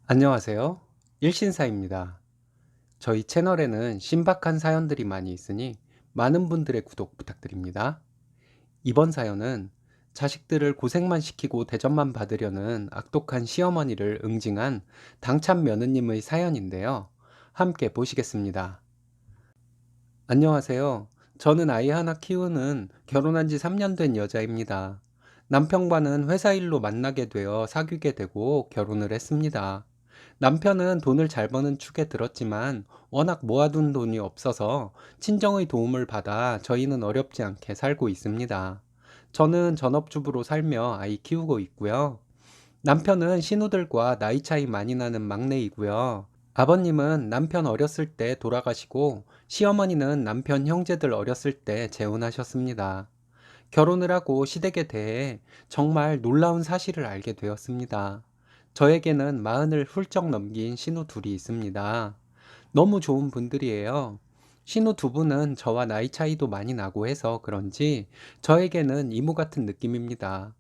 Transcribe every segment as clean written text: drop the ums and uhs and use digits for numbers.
안녕하세요. 일신사입니다. 저희 채널에는 신박한 사연들이 많이 있으니 많은 분들의 구독 부탁드립니다. 이번 사연은 자식들을 고생만 시키고 대접만 받으려는 악독한 시어머니를 응징한 당찬 며느님의 사연인데요. 함께 보시겠습니다. 안녕하세요. 저는 아이 하나 키우는 결혼한 지 3년 된 여자입니다. 남편과는 회사 일로 만나게 되어 사귀게 되고 결혼을 했습니다. 남편은 돈을 잘 버는 축에 들었지만 워낙 모아둔 돈이 없어서 친정의 도움을 받아 저희는 어렵지 않게 살고 있습니다. 저는 전업주부로 살며 아이 키우고 있고요. 남편은 신우들과 나이 차이 많이 나는 막내이고요. 아버님은 남편 어렸을 때 돌아가시고 시어머니는 남편 형제들 어렸을 때 재혼하셨습니다. 결혼을 하고 시댁에 대해 정말 놀라운 사실을 알게 되었습니다. 저에게는 마흔을 훌쩍 넘긴 신우 둘이 있습니다. 너무 좋은 분들이에요. 신우 두 분은 저와 나이 차이도 많이 나고 해서 그런지 저에게는 이모 같은 느낌입니다.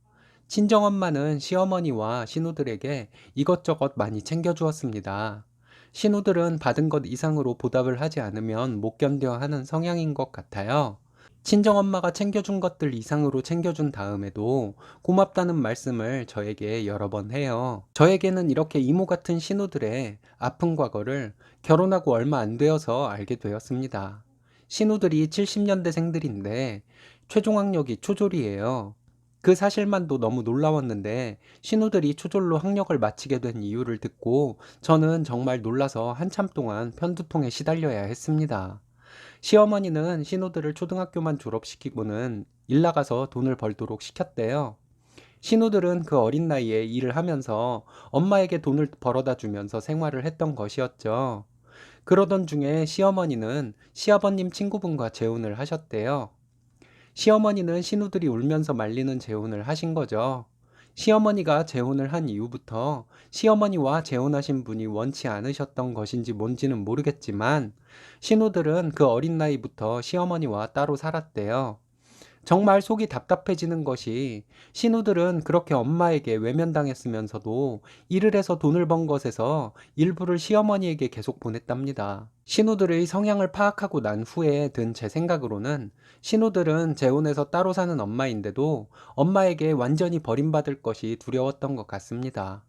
친정엄마는 시어머니와 신우들에게 이것저것 많이 챙겨주었습니다. 신우들은 받은 것 이상으로 보답을 하지 않으면 못 견뎌 하는 성향인 것 같아요. 친정엄마가 챙겨준 것들 이상으로 챙겨준 다음에도 고맙다는 말씀을 저에게 여러 번 해요. 저에게는 이렇게 이모 같은 신우들의 아픈 과거를 결혼하고 얼마 안 되어서 알게 되었습니다. 신우들이 70년대생들인데 최종학력이 초졸이에요. 그 사실만도 너무 놀라웠는데 신우들이 초졸로 학력을 마치게 된 이유를 듣고 저는 정말 놀라서 한참 동안 편두통에 시달려야 했습니다. 시어머니는 신우들을 초등학교만 졸업시키고는 일 나가서 돈을 벌도록 시켰대요. 신우들은 그 어린 나이에 일을 하면서 엄마에게 돈을 벌어다 주면서 생활을 했던 것이었죠. 그러던 중에 시어머니는 시아버님 친구분과 재혼을 하셨대요. 시어머니는 신우들이 울면서 말리는 재혼을 하신 거죠. 시어머니가 재혼을 한 이후부터 시어머니와 재혼하신 분이 원치 않으셨던 것인지 뭔지는 모르겠지만 신우들은 그 어린 나이부터 시어머니와 따로 살았대요. 정말 속이 답답해지는 것이 신우들은 그렇게 엄마에게 외면당했으면서도 일을 해서 돈을 번 것에서 일부를 시어머니에게 계속 보냈답니다. 신우들의 성향을 파악하고 난 후에 든 제 생각으로는 신우들은 재혼해서 따로 사는 엄마인데도 엄마에게 완전히 버림받을 것이 두려웠던 것 같습니다.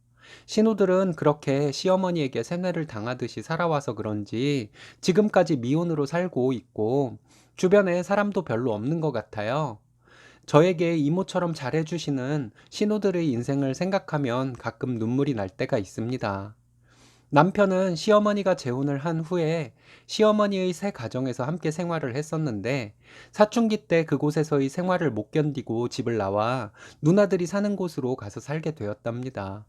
신우들은 그렇게 시어머니에게 세뇌를 당하듯이 살아와서 그런지 지금까지 미혼으로 살고 있고 주변에 사람도 별로 없는 것 같아요. 저에게 이모처럼 잘해주시는 신우들의 인생을 생각하면 가끔 눈물이 날 때가 있습니다. 남편은 시어머니가 재혼을 한 후에 시어머니의 새 가정에서 함께 생활을 했었는데 사춘기 때 그곳에서의 생활을 못 견디고 집을 나와 누나들이 사는 곳으로 가서 살게 되었답니다.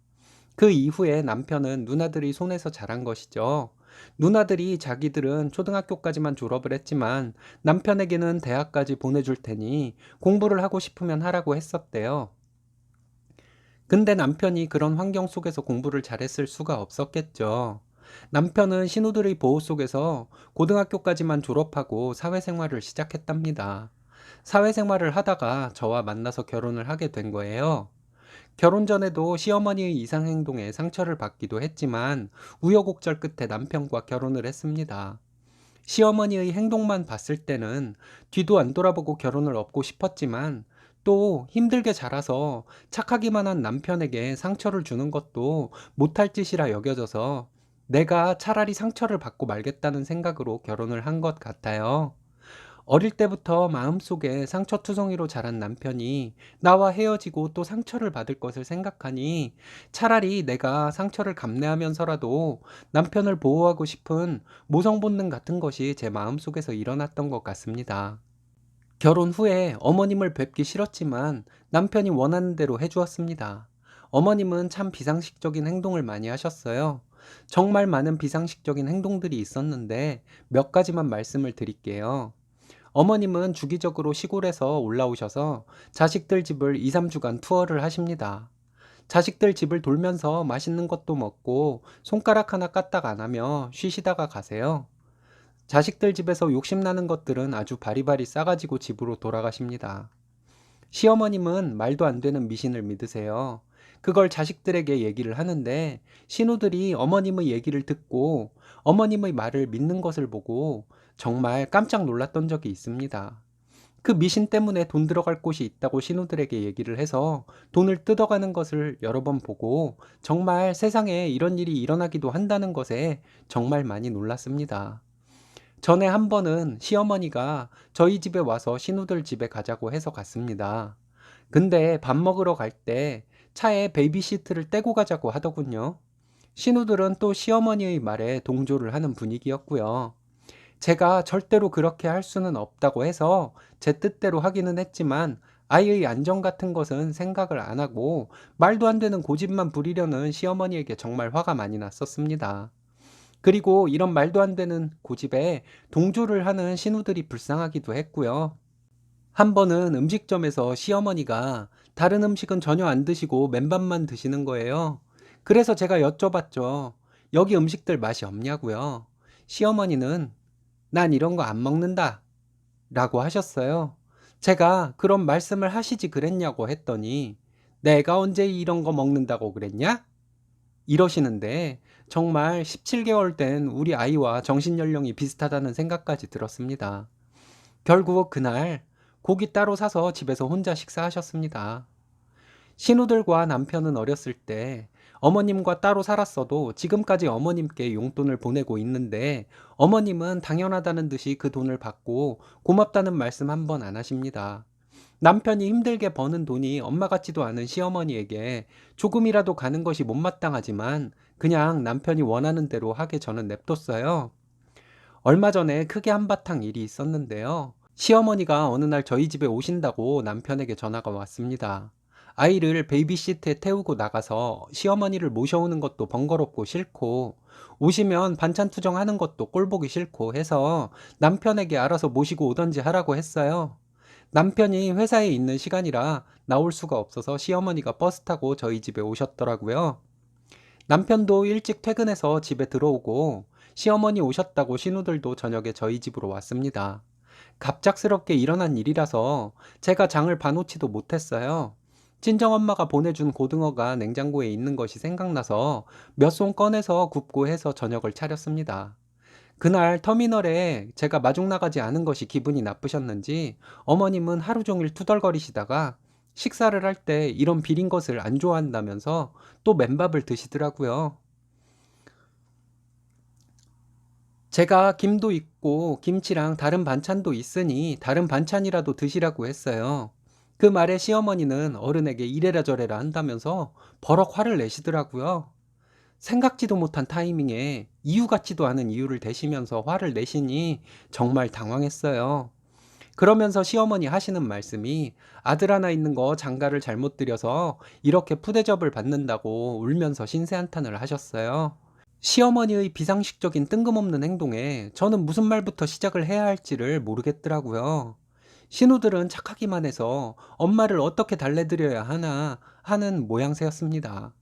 그 이후에 남편은 누나들이 손에서 자란 것이죠. 누나들이 자기들은 초등학교까지만 졸업을 했지만 남편에게는 대학까지 보내줄 테니 공부를 하고 싶으면 하라고 했었대요. 근데 남편이 그런 환경 속에서 공부를 잘했을 수가 없었겠죠. 남편은 신우들의 보호 속에서 고등학교까지만 졸업하고 사회생활을 시작했답니다. 사회생활을 하다가 저와 만나서 결혼을 하게 된 거예요. 결혼 전에도 시어머니의 이상 행동에 상처를 받기도 했지만 우여곡절 끝에 남편과 결혼을 했습니다. 시어머니의 행동만 봤을 때는 뒤도 안 돌아보고 결혼을 업고 싶었지만 또 힘들게 자라서 착하기만 한 남편에게 상처를 주는 것도 못할 짓이라 여겨져서 내가 차라리 상처를 받고 말겠다는 생각으로 결혼을 한 것 같아요. 어릴 때부터 마음속에 상처투성이로 자란 남편이 나와 헤어지고 또 상처를 받을 것을 생각하니 차라리 내가 상처를 감내하면서라도 남편을 보호하고 싶은 모성 본능 같은 것이 제 마음속에서 일어났던 것 같습니다. 결혼 후에 어머님을 뵙기 싫었지만 남편이 원하는 대로 해주었습니다. 어머님은 참 비상식적인 행동을 많이 하셨어요. 정말 많은 비상식적인 행동들이 있었는데 몇 가지만 말씀을 드릴게요. 어머님은 주기적으로 시골에서 올라오셔서 자식들 집을 2, 3주간 투어를 하십니다. 자식들 집을 돌면서 맛있는 것도 먹고 손가락 하나 까딱 안 하며 쉬시다가 가세요. 자식들 집에서 욕심나는 것들은 아주 바리바리 싸가지고 집으로 돌아가십니다. 시어머님은 말도 안 되는 미신을 믿으세요. 그걸 자식들에게 얘기를 하는데 신우들이 어머님의 얘기를 듣고 어머님의 말을 믿는 것을 보고 정말 깜짝 놀랐던 적이 있습니다. 그 미신 때문에 돈 들어갈 곳이 있다고 신우들에게 얘기를 해서 돈을 뜯어가는 것을 여러 번 보고 정말 세상에 이런 일이 일어나기도 한다는 것에 정말 많이 놀랐습니다. 전에 한 번은 시어머니가 저희 집에 와서 신우들 집에 가자고 해서 갔습니다. 근데 밥 먹으러 갈 때 차에 베이비시트를 떼고 가자고 하더군요. 신우들은 또 시어머니의 말에 동조를 하는 분위기였고요. 제가 절대로 그렇게 할 수는 없다고 해서 제 뜻대로 하기는 했지만 아이의 안전 같은 것은 생각을 안 하고 말도 안 되는 고집만 부리려는 시어머니에게 정말 화가 많이 났었습니다. 그리고 이런 말도 안 되는 고집에 동조를 하는 신우들이 불쌍하기도 했고요. 한 번은 음식점에서 시어머니가 다른 음식은 전혀 안 드시고 맨밥만 드시는 거예요. 그래서 제가 여쭤봤죠. 여기 음식들 맛이 없냐고요. 시어머니는 난 이런 거 안 먹는다 라고 하셨어요. 제가 그런 말씀을 하시지 그랬냐고 했더니 내가 언제 이런 거 먹는다고 그랬냐? 이러시는데 정말 17개월 된 우리 아이와 정신연령이 비슷하다는 생각까지 들었습니다. 결국 그날 고기 따로 사서 집에서 혼자 식사하셨습니다. 신우들과 남편은 어렸을 때 어머님과 따로 살았어도 지금까지 어머님께 용돈을 보내고 있는데 어머님은 당연하다는 듯이 그 돈을 받고 고맙다는 말씀 한 번 안 하십니다. 남편이 힘들게 버는 돈이 엄마 같지도 않은 시어머니에게 조금이라도 가는 것이 못마땅하지만 그냥 남편이 원하는 대로 하게 저는 냅뒀어요. 얼마 전에 크게 한바탕 일이 있었는데요. 시어머니가 어느 날 저희 집에 오신다고 남편에게 전화가 왔습니다. 아이를 베이비시트에 태우고 나가서 시어머니를 모셔오는 것도 번거롭고 싫고 오시면 반찬 투정하는 것도 꼴보기 싫고 해서 남편에게 알아서 모시고 오던지 하라고 했어요. 남편이 회사에 있는 시간이라 나올 수가 없어서 시어머니가 버스 타고 저희 집에 오셨더라고요. 남편도 일찍 퇴근해서 집에 들어오고 시어머니 오셨다고 신우들도 저녁에 저희 집으로 왔습니다. 갑작스럽게 일어난 일이라서 제가 장을 봐놓지도 못했어요. 친정엄마가 보내준 고등어가 냉장고에 있는 것이 생각나서 몇 손 꺼내서 굽고 해서 저녁을 차렸습니다. 그날 터미널에 제가 마중 나가지 않은 것이 기분이 나쁘셨는지 어머님은 하루 종일 투덜거리시다가 식사를 할 때 이런 비린 것을 안 좋아한다면서 또 맨밥을 드시더라고요. 제가 김도 있고 김치랑 다른 반찬도 있으니 다른 반찬이라도 드시라고 했어요. 그 말에 시어머니는 어른에게 이래라 저래라 한다면서 버럭 화를 내시더라고요. 생각지도 못한 타이밍에 이유 같지도 않은 이유를 대시면서 화를 내시니 정말 당황했어요. 그러면서 시어머니 하시는 말씀이 아들 하나 있는 거 장가를 잘못 들여서 이렇게 푸대접을 받는다고 울면서 신세한탄을 하셨어요. 시어머니의 비상식적인 뜬금없는 행동에 저는 무슨 말부터 시작을 해야 할지를 모르겠더라고요. 신우들은 착하기만 해서 엄마를 어떻게 달래드려야 하나 하는 모양새였습니다.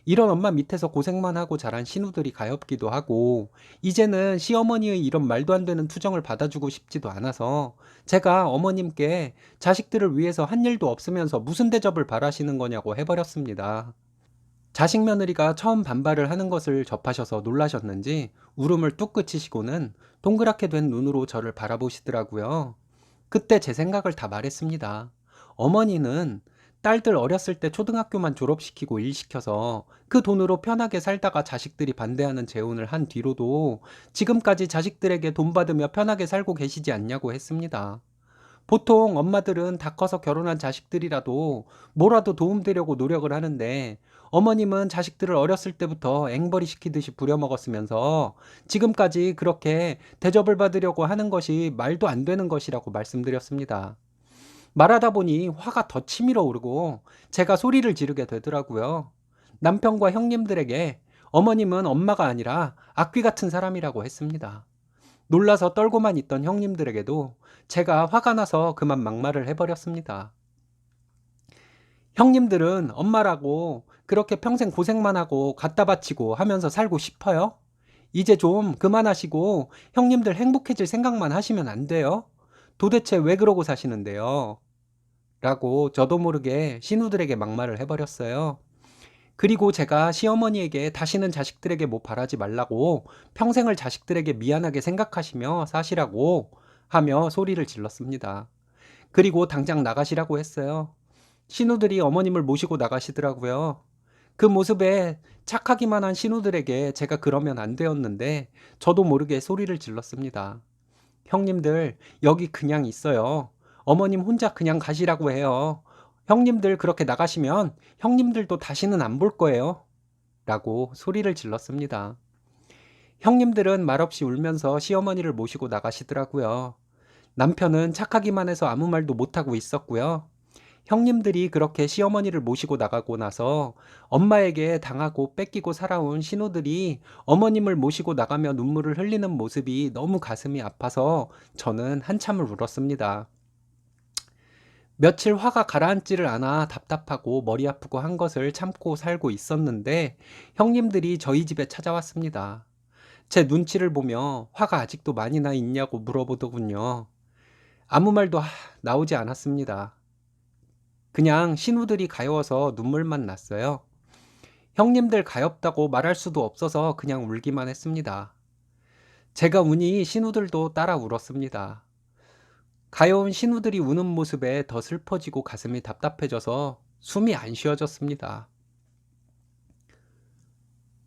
이런 엄마 밑에서 고생만 하고 자란 신우들이 가엾기도 하고 이제는 시어머니의 이런 말도 안 되는 투정을 받아주고 싶지도 않아서 제가 어머님께 자식들을 위해서 한 일도 없으면서 무슨 대접을 바라시는 거냐고 해버렸습니다. 자식 며느리가 처음 반발을 하는 것을 접하셔서 놀라셨는지 울음을 뚝 그치시고는 동그랗게 된 눈으로 저를 바라보시더라고요. 그때 제 생각을 다 말했습니다. 어머니는 딸들 어렸을 때 초등학교만 졸업시키고 일 시켜서 그 돈으로 편하게 살다가 자식들이 반대하는 재혼을 한 뒤로도 지금까지 자식들에게 돈 받으며 편하게 살고 계시지 않냐고 했습니다. 보통 엄마들은 다 커서 결혼한 자식들이라도 뭐라도 도움되려고 노력을 하는데 어머님은 자식들을 어렸을 때부터 앵벌이 시키듯이 부려먹었으면서 지금까지 그렇게 대접을 받으려고 하는 것이 말도 안 되는 것이라고 말씀드렸습니다. 말하다 보니 화가 더 치밀어 오르고 제가 소리를 지르게 되더라고요. 남편과 형님들에게 어머님은 엄마가 아니라 악귀 같은 사람이라고 했습니다. 놀라서 떨고만 있던 형님들에게도 제가 화가 나서 그만 막말을 해버렸습니다. 형님들은 엄마라고 그렇게 평생 고생만 하고 갖다 바치고 하면서 살고 싶어요? 이제 좀 그만하시고 형님들 행복해질 생각만 하시면 안 돼요? 도대체 왜 그러고 사시는데요? 라고 저도 모르게 신우들에게 막말을 해버렸어요. 그리고 제가 시어머니에게 다시는 자식들에게 뭐 바라지 말라고 평생을 자식들에게 미안하게 생각하시며 사시라고 하며 소리를 질렀습니다. 그리고 당장 나가시라고 했어요. 신우들이 어머님을 모시고 나가시더라고요. 그 모습에 착하기만 한 신우들에게 제가 그러면 안 되었는데 저도 모르게 소리를 질렀습니다. 형님들, 여기 그냥 있어요. 어머님 혼자 그냥 가시라고 해요. 형님들 그렇게 나가시면 형님들도 다시는 안 볼 거예요. 라고 소리를 질렀습니다. 형님들은 말없이 울면서 시어머니를 모시고 나가시더라고요. 남편은 착하기만 해서 아무 말도 못하고 있었고요. 형님들이 그렇게 시어머니를 모시고 나가고 나서 엄마에게 당하고 뺏기고 살아온 신우들이 어머님을 모시고 나가며 눈물을 흘리는 모습이 너무 가슴이 아파서 저는 한참을 울었습니다. 며칠 화가 가라앉지를 않아 답답하고 머리 아프고 한 것을 참고 살고 있었는데 형님들이 저희 집에 찾아왔습니다. 제 눈치를 보며 화가 아직도 많이 나 있냐고 물어보더군요. 아무 말도 나오지 않았습니다. 그냥 신우들이 가여워서 눈물만 났어요. 형님들 가엽다고 말할 수도 없어서 그냥 울기만 했습니다. 제가 우니 신우들도 따라 울었습니다. 가여운 신우들이 우는 모습에 더 슬퍼지고 가슴이 답답해져서 숨이 안 쉬어졌습니다.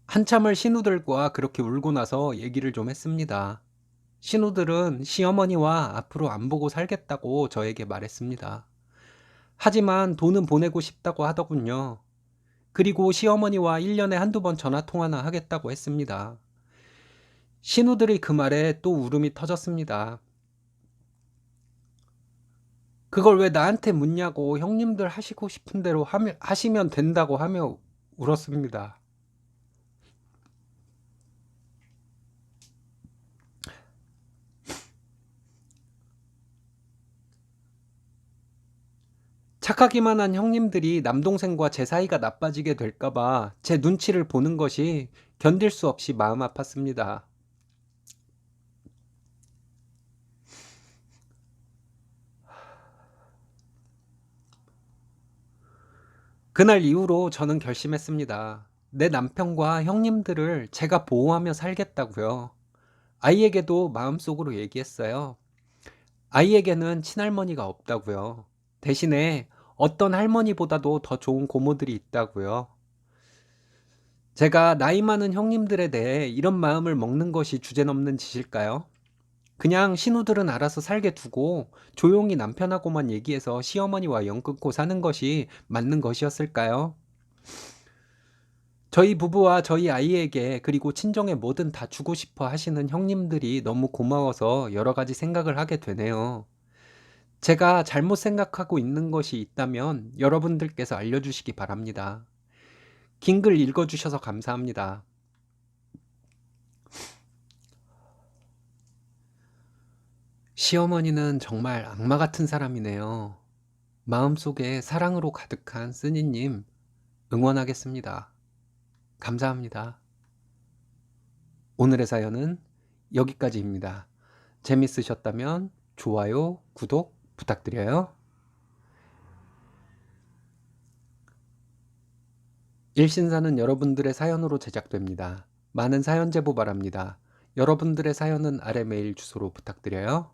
한참을 신우들과 그렇게 울고 나서 얘기를 좀 했습니다. 신우들은 시어머니와 앞으로 안 보고 살겠다고 저에게 말했습니다. 하지만 돈은 보내고 싶다고 하더군요. 그리고 시어머니와 1년에 한두 번 전화 통화나 하겠다고 했습니다. 신우들의 그 말에 또 울음이 터졌습니다. 그걸 왜 나한테 묻냐고 형님들 하시고 싶은 대로 하시면 된다고 하며 울었습니다. 착하기만 한 형님들이 남동생과 제 사이가 나빠지게 될까봐 제 눈치를 보는 것이 견딜 수 없이 마음 아팠습니다. 그날 이후로 저는 결심했습니다. 내 남편과 형님들을 제가 보호하며 살겠다고요. 아이에게도 마음속으로 얘기했어요. 아이에게는 친할머니가 없다고요. 대신에 어떤 할머니보다도 더 좋은 고모들이 있다고요. 제가 나이 많은 형님들에 대해 이런 마음을 먹는 것이 주제넘는 짓일까요? 그냥 신우들은 알아서 살게 두고 조용히 남편하고만 얘기해서 시어머니와 연 끊고 사는 것이 맞는 것이었을까요? 저희 부부와 저희 아이에게 그리고 친정에 뭐든 다 주고 싶어 하시는 형님들이 너무 고마워서 여러 가지 생각을 하게 되네요. 제가 잘못 생각하고 있는 것이 있다면 여러분들께서 알려주시기 바랍니다. 긴 글 읽어주셔서 감사합니다. 시어머니는 정말 악마 같은 사람이네요. 마음속에 사랑으로 가득한 쓰니님 응원하겠습니다. 감사합니다. 오늘의 사연은 여기까지입니다. 재밌으셨다면 좋아요, 구독 부탁드려요. 일신사는 여러분들의 사연으로 제작됩니다. 많은 사연 제보 바랍니다. 여러분들의 사연은 아래 메일 주소로 부탁드려요.